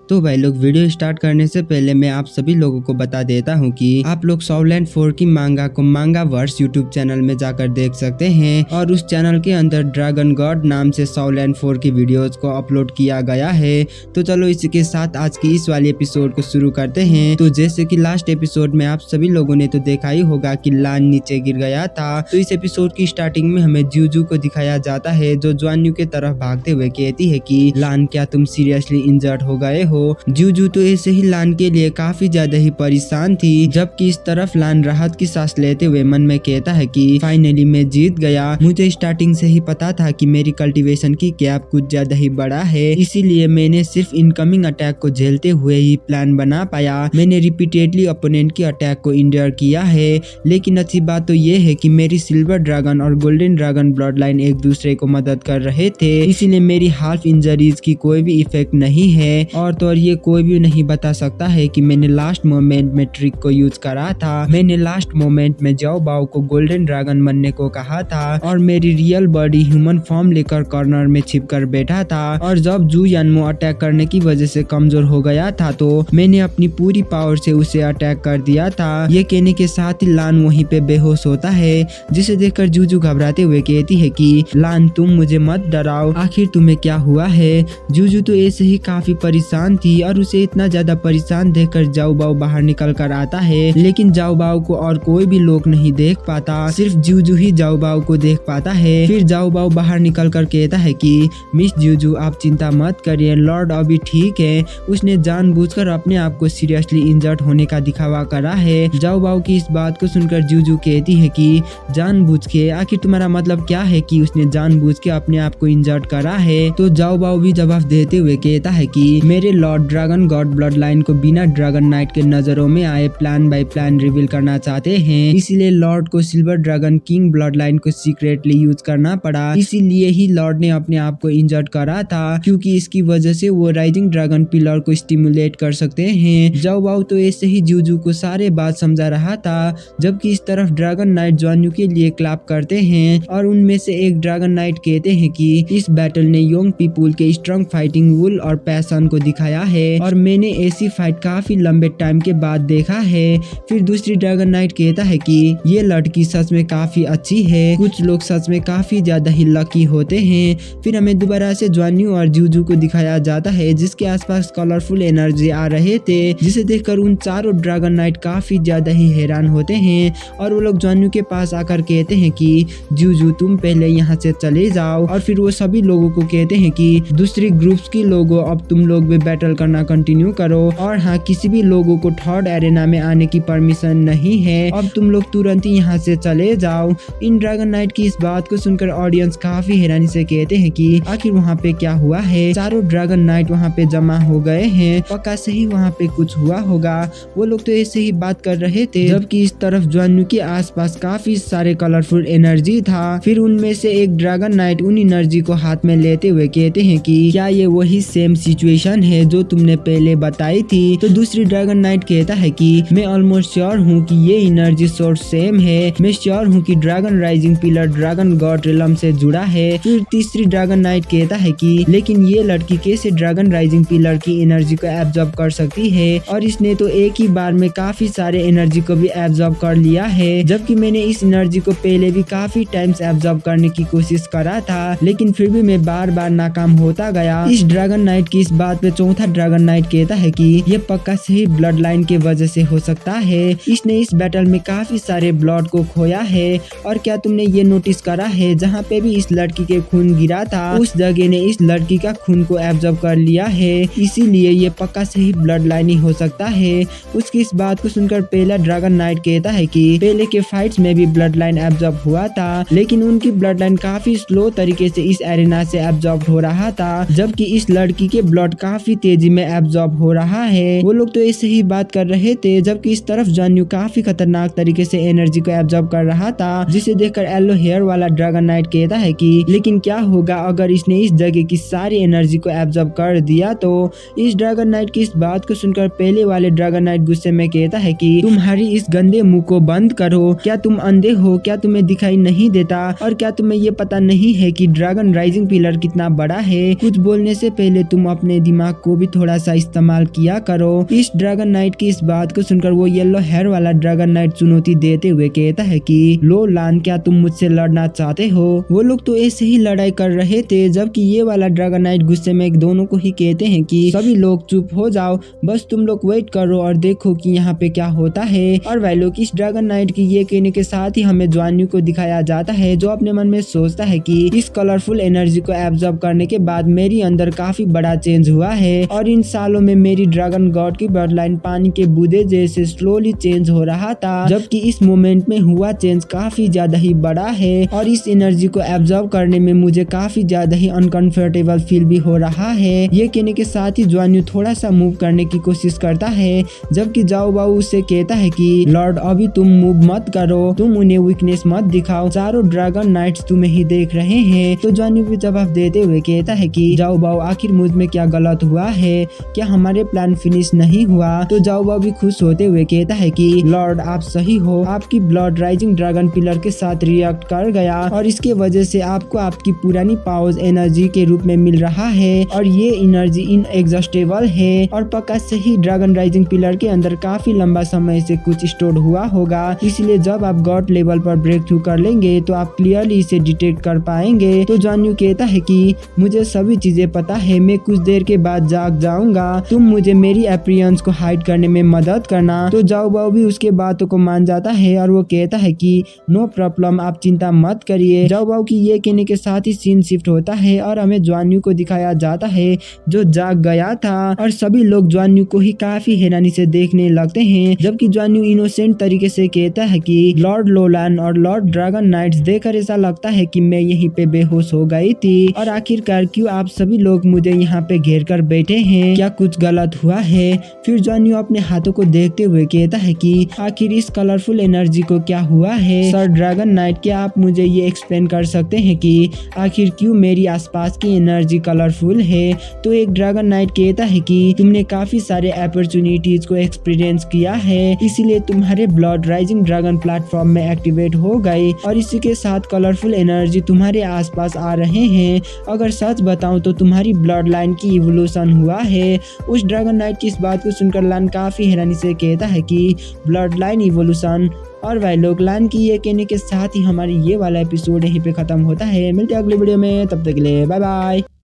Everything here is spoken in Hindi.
तो भाई लोग, वीडियो स्टार्ट करने से पहले मैं आप सभी लोगों को बता देता हूँ कि आप लोग सॉवलैंड 4 की मांगा को मांगा वर्स यूट्यूब चैनल में जाकर देख सकते हैं और उस चैनल के अंदर ड्रैगन गॉड नाम से सॉवलैंड 4 की वीडियोस को अपलोड किया गया है। तो चलो इसी के साथ आज की इस वाली एपिसोड को शुरू करते हैं। तो जैसे कि लास्ट एपिसोड में आप सभी लोगों ने तो देखा ही होगा कि लान नीचे गिर गया था। तो इस एपिसोड की स्टार्टिंग में हमें जूजू को दिखाया जाता है जो ज्वान्यू के तरफ भागते हुए कहती है कि लान, क्या तुम सीरियसली इंजर्ड हो गए हो? जूजू तो ऐसे ही लान के लिए काफी ज्यादा ही परेशान थी, जबकि इस तरफ लान राहत की सांस लेते हुए मन में कहता है कि फाइनली मैं जीत गया। मुझे स्टार्टिंग से ही पता था कि मेरी कल्टीवेशन की गैप कुछ ज्यादा ही बड़ा है, इसीलिए मैंने सिर्फ इनकमिंग अटैक को झेलते हुए ही प्लान बना पाया। मैंने रिपीटेडली ओपोनेंट की अटैक को इंड्योर किया है, लेकिन अच्छी बात तो ये है कि मेरी सिल्वर ड्रैगन और गोल्डन ड्रैगन ब्लड लाइन एक दूसरे को मदद कर रहे थे, इसीलिए मेरी हाफ इंजरीज की कोई भी इफेक्ट नहीं है। और तो और ये कोई भी नहीं बता सकता है कि मैंने लास्ट मोमेंट में ट्रिक को यूज करा था। मैंने लास्ट मोमेंट में जाओ बाओ को गोल्डन ड्रैगन बनने को कहा था और मेरी रियल बॉडी ह्यूमन फॉर्म लेकर कॉर्नर में छिप कर बैठा था। और जब जू यानमो अटैक करने की वजह से कमजोर हो गया था तो मैंने अपनी पूरी पावर से उसे अटैक कर दिया था। ये कहने के साथ ही लान वहीं पे बेहोश होता है, जिसे देखकर जूजू घबराते हुए कहती है कि लान, तुम मुझे मत डराओ, आखिर तुम्हें क्या हुआ है? जूजू तो ऐसे ही काफी परेशान थी और उसे इतना ज्यादा परेशान देखकर जाओ बाओ बाहर निकल कर आता है, लेकिन जाओ बाओ को और कोई भी लोग नहीं देख पाता, सिर्फ जूजू ही जाओ बाओ को देख पाता है। फिर जाओ बाओ बाहर निकल कर कहता है कि मिस जूजू, आप चिंता मत करिए, लॉर्ड अभी ठीक है। उसने जानबूझकर अपने आप को सीरियसली इंजर्ड होने का दिखावा करा है। जाओ बाओ की इस बात को सुनकर जूजू कहती है कि जानबूझ के? आखिर तुम्हारा मतलब क्या है कि उसने जानबूझ के अपने आप को इंजर्ड करा है? तो जाओ बाओ भी जवाब देते हुए कहता है कि मेरे Lord dragon God blood line को बिना ड्रैगन नाइट के नजरों में आए प्लान बाय प्लान रिवील करना चाहते हैं, इसीलिए लॉर्ड को silver dragon king blood line को सीक्रेटली यूज करना पड़ा। इसीलिए ही लॉर्ड ने अपने आप को इंजर्ड करा था, क्योंकि इसकी वजह से वो राइजिंग ड्रैगन पिलर को स्टिमुलेट कर सकते हैं। जाओ बाओ तो ऐसे ही जूजू को सारे बात समझा रहा था, जबकि इस तरफ ड्रैगन नाइट ज्वान्यू के लिए क्लैप करते हैं और उनमें से एक ड्रैगन नाइट कहते हैं कि इस बैटल ने यंग पीपुल के स्ट्रॉन्ग फाइटिंग वुल और पैशन को दिखाया है और मैंने ऐसी फाइट काफी लंबे टाइम के बाद देखा है। फिर दूसरी ड्रैगन नाइट कहता है कि ये लड़की सच में काफी अच्छी है, कुछ लोग सच में काफी ज्यादा ही लकी होते हैं। फिर हमें दोबारा से ज्वान्यू और जूजू को दिखाया जाता है, जिसके आसपास कलरफुल एनर्जी आ रहे थे, जिसे देखकर उन चारों ड्रैगन नाइट काफी ज्यादा ही हैरान होते हैं और वो लोग ज्वान्यू के पास आकर कहते हैं कि जूजू, तुम पहले यहाँ से चले जाओ। और फिर वो सभी लोगों को कहते हैं कि दूसरी ग्रुप्स की लोगों, अब तुम लोग भी बैटल करना कंटिन्यू करो और हाँ, किसी भी लोगों को थर्ड एरेना में आने की परमिशन नहीं है, अब तुम लोग तुरंत ही यहाँ से चले जाओ। इन ड्रैगन नाइट की इस बात को सुनकर ऑडियंस काफी हैरानी से कहते हैं कि आखिर वहाँ पे क्या हुआ है? चारों ड्रैगन नाइट वहाँ पे जमा हो गए हैं, पक्का से ही वहाँ पे कुछ हुआ होगा। वो लोग तो ऐसे ही बात कर रहे थे, जबकि इस तरफ ज्वान्यू के आसपास काफी सारे कलरफुल एनर्जी था। फिर उनमें से एक ड्रैगन नाइट उन एनर्जी को हाथ में लेते हुए कहते हैं कि क्या ये वही सेम सिचुएशन है जो तुमने पहले बताई थी? तो दूसरी ड्रैगन नाइट कहता है कि मैं ऑलमोस्ट श्योर हूँ कि ये एनर्जी सोर्स सेम है, मैं श्योर हूँ कि dragon rising pillar dragon God realm से जुड़ा है। फिर तीसरी ड्रैगन नाइट कहता है कि लेकिन ये लड़की कैसे ड्रैगन राइजिंग पिलर की एनर्जी को एब्जॉर्ब कर सकती है, और इसने तो एक ही बार में काफी सारे एनर्जी को भी एब्जॉर्ब कर लिया है, जबकि मैंने इस एनर्जी को पहले भी काफी टाइम्स एब्जॉर्ब करने की कोशिश करा था, लेकिन फिर भी मैं बार बार नाकाम होता गया। इस ड्रैगन नाइट की इस बात पे चौथा ड्रैगन नाइट कहता है कि ये पक्का से ही ब्लड लाइन की वजह से हो सकता है, इसने इस बैटल में काफी सारे ब्लड को खोया है। और क्या तुमने ये नोटिस करा है, जहाँ पे भी इस लड़की के खून गिरा था उस जगह ने इस लड़की का खून को एब्जॉर्ब कर लिया है, इसीलिए ये पक्का से ही ब्लड लाइन ही हो सकता है। उसकी इस बात को सुनकर पहला ड्रैगन नाइट कहता है कि पहले के फाइट्स में भी ब्लड लाइन एब्जॉर्ब हुआ था, लेकिन उनकी ब्लड लाइन काफी स्लो तरीके से इस एरेना से एब्जॉर्ब हो रहा था, जबकि इस लड़की के ब्लड काफी तेजी में एब्जॉर्ब हो रहा है। वो लोग तो ऐसे ही बात कर रहे थे, जबकि इस तरफ ज्वान्यू काफी खतरनाक तरीके से एनर्जी को एब्जॉर्ब कर रहा था, जिसे देखकर येलो हेयर वाला ड्रैगन नाइट कहता है कि लेकिन क्या होगा अगर इसने इस जगह की सारी एनर्जी को एब्जॉर्ब कर दिया? तो इस ड्रैगन नाइट की इस बात को सुनकर पहले वाले ड्रैगन नाइट गुस्से में कहता है कि तुम्हारी इस गंदे मुंह को बंद करो, क्या तुम अंधे हो? क्या तुम्हें दिखाई नहीं देता? और क्या तुम्हें ये पता नहीं है कि ड्रैगन राइजिंग पिलर कितना बड़ा है? कुछ बोलने से पहले तुम अपने दिमाग को वो भी थोड़ा सा इस्तेमाल किया करो। इस ड्रैगन नाइट की इस बात को सुनकर वो येलो हेयर वाला ड्रैगन नाइट चुनौती देते हुए कहता है कि लो लान, क्या तुम मुझसे लड़ना चाहते हो? वो लोग तो ऐसे ही लड़ाई कर रहे थे, जबकि ये वाला ड्रैगन नाइट गुस्से में दोनों को ही कहते हैं कि सभी लोग चुप हो जाओ, बस तुम लोग वेट करो और देखो कि यहाँ पे क्या होता है। और भाई लोग इस ड्रैगन नाइट की ये कहने के साथ ही हमें ज्वान्यू को दिखाया जाता है, जो अपने मन में सोचता है कि इस कलरफुल एनर्जी को एब्जॉर्ब करने के बाद मेरी अंदर काफी बड़ा चेंज हुआ है और इन सालों में मेरी ड्रैगन गॉड की ब्लड लाइन पानी के बूंदे जैसे स्लोली चेंज हो रहा था, जबकि इस मोमेंट में हुआ चेंज काफी ज्यादा ही बड़ा है और इस एनर्जी को एब्जॉर्ब करने में मुझे काफी ज्यादा ही अनकंफर्टेबल फील भी हो रहा है। ये कहने के साथ ही ज्वान्यू थोड़ा सा मूव करने की कोशिश करता है, जबकि जाओ बाऊ उससे कहता है कि लॉर्ड अभी तुम मूव मत करो, तुम उन्हें वीकनेस मत दिखाओ, चारों ड्रैगन नाइट्स तुम्हें ही देख रहे हैं। तो ज्वान्यू भी जवाब देते हुए कहता है कि जाओ बाऊ आखिर मुझ में क्या गलत हुआ है, क्या हमारे प्लान फिनिश नहीं हुआ? तो जाओ बाऊ भी खुश होते हुए कहता है कि लॉर्ड आप सही हो, आपकी ब्लड राइजिंग ड्रैगन पिलर के साथ रिएक्ट कर गया और इसके वजह से आपको आपकी पुरानी पावर्स एनर्जी के रूप में मिल रहा है और ये एनर्जी इनएग्जॉस्टेबल है और पक्का से ही ड्रैगन राइजिंग पिलर के अंदर काफी लंबा समय से कुछ स्टोर हुआ होगा, इसलिए जब आप गॉड लेवल पर ब्रेक थ्रू कर लेंगे तो आप क्लियरली इसे डिटेक्ट कर पाएंगे। तो ज्वान्यू कहता है कि मुझे सभी चीजें पता है, मैं कुछ देर के बाद जाग जाऊंगा, तुम मुझे मेरी अपीयरेंस को हाइड करने में मदद करना। तो जाओ बाऊ भी उसके बातों को मान जाता है और वो कहता है कि नो प्रॉब्लम, आप चिंता मत करिए। जाओ बाऊ की ये कहने के साथ ही सीन शिफ्ट होता है और हमें ज्वान्यू को दिखाया जाता है जो जाग गया था और सभी लोग ज्वान्यू को ही काफी हैरानी से देखने लगते हैं, जबकि ज्वान्यू इनोसेंट तरीके से कहता है कि लॉर्ड लोलान और लॉर्ड ड्रैगन नाइट्स देखकर ऐसा लगता है कि मैं यहीं पे बेहोश हो गई थी और आखिरकार क्यों आप सभी लोग मुझे यहाँ पे घेर कर बैठे हैं, क्या कुछ गलत हुआ है? फिर ज्वान्यू अपने हाथों को देखते हुए कहता है कि आखिर इस कलरफुल एनर्जी को क्या हुआ है? सर ड्रैगन नाइट, क्या आप मुझे ये एक्सप्लेन कर सकते हैं कि आखिर क्यों मेरी आसपास की एनर्जी कलरफुल है? तो एक ड्रैगन नाइट कहता है कि तुमने काफी सारे अपॉर्चुनिटीज को एक्सपीरियंस किया है, इसीलिए तुम्हारे ब्लड राइजिंग ड्रैगन प्लेटफॉर्म में एक्टिवेट हो गई और इसी के साथ कलरफुल एनर्जी तुम्हारे आसपास आ रहे हैं। अगर सच बताऊं तो तुम्हारी ब्लड लाइन की इवोल्यूशन हुआ है। उस ड्रैगन नाइट की इस बात को सुनकर लान काफी हैरानी से कहता है कि ब्लड लाइन इवोल्यूशन। और भाई लोग लान की ये कहने के साथ ही हमारी ये वाला एपिसोड यहीं पे खत्म होता है। मिलते हैं अगले वीडियो में, तब तक के लिए बाय बाय।